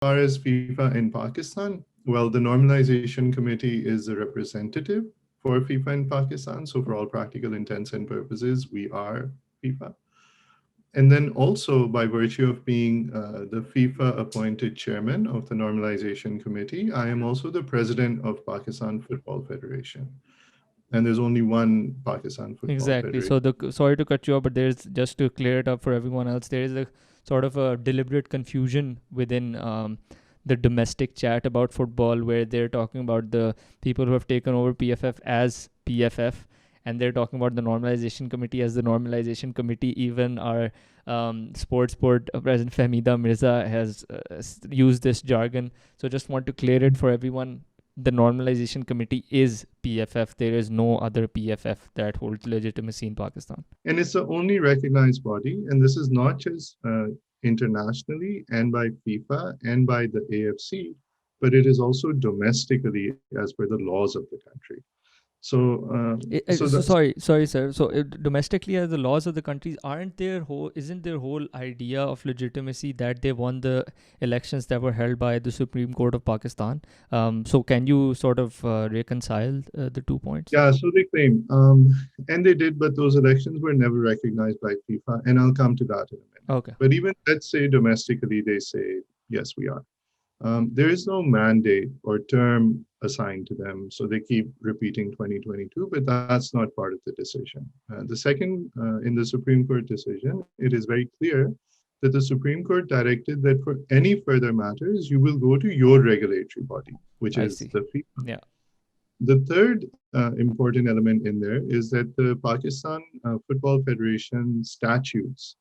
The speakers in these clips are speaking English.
far as FIFA in Pakistan, well, the Normalization Committee is a representative for FIFA in Pakistan. So for all practical intents and purposes, we are FIFA. And then also by virtue of being the FIFA appointed chairman of the Normalization Committee, I am also the president of Pakistan Football Federation. And there's only one Pakistan Football Exactly. Federation. So sorry to cut you off, but there's, just to clear it up for everyone else, there is a sort of a deliberate confusion within the domestic chat about football, where they're talking about the people who have taken over PFF as PFF, and they're talking about the Normalization Committee as the Normalization Committee. Even our sports board president Fahmida Mirza has used this jargon. So just want to clear it for everyone. The Normalization Committee is PFF. There is no other PFF that holds legitimacy in Pakistan. And it's the only recognized body. And this is not just internationally and by FIFA and by the AFC, but it is also domestically as per the laws of the country. Sorry, sir. So domestically, as the laws of the countries, isn't their whole idea of legitimacy that they won the elections that were held by the Supreme Court of Pakistan? So can you sort of reconcile the 2 points? Yeah, so they claim, and they did, but those elections were never recognized by FIFA, and I'll come to that in a minute. Okay. But even, let's say domestically, they say, yes, we are. There is no mandate or term assigned to them, so they keep repeating 2022, but that's not part of the decision. The second, in the Supreme Court decision, it is very clear that the Supreme Court directed that for any further matters, you will go to your regulatory body, which is the FIFA. Yeah. The third important element in there is that the Pakistan Football Federation statutes,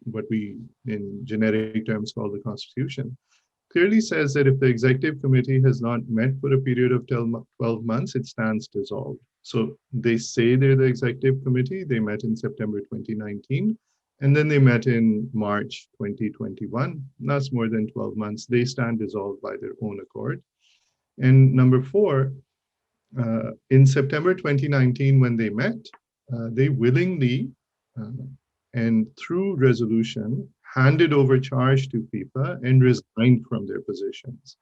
what we in generic terms call the Constitution, clearly says that if the executive committee has not met for a period of 12 months, it stands dissolved. So they say they're the executive committee. They met in September 2019, and then they met in March 2021. That's more than 12 months. They stand dissolved by their own accord. And number four, in September 2019, when they met, they willingly and through resolution handed over charge to FIFA and resigned from their positions.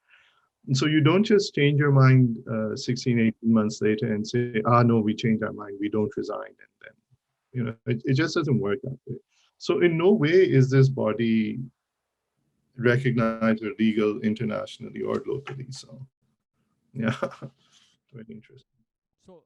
And so you don't just change your mind 16, 18 months later and say, no, we changed our mind, we don't resign. And then, it just doesn't work that way. So in no way is this body recognized or legal internationally or locally. So, yeah, very interesting. So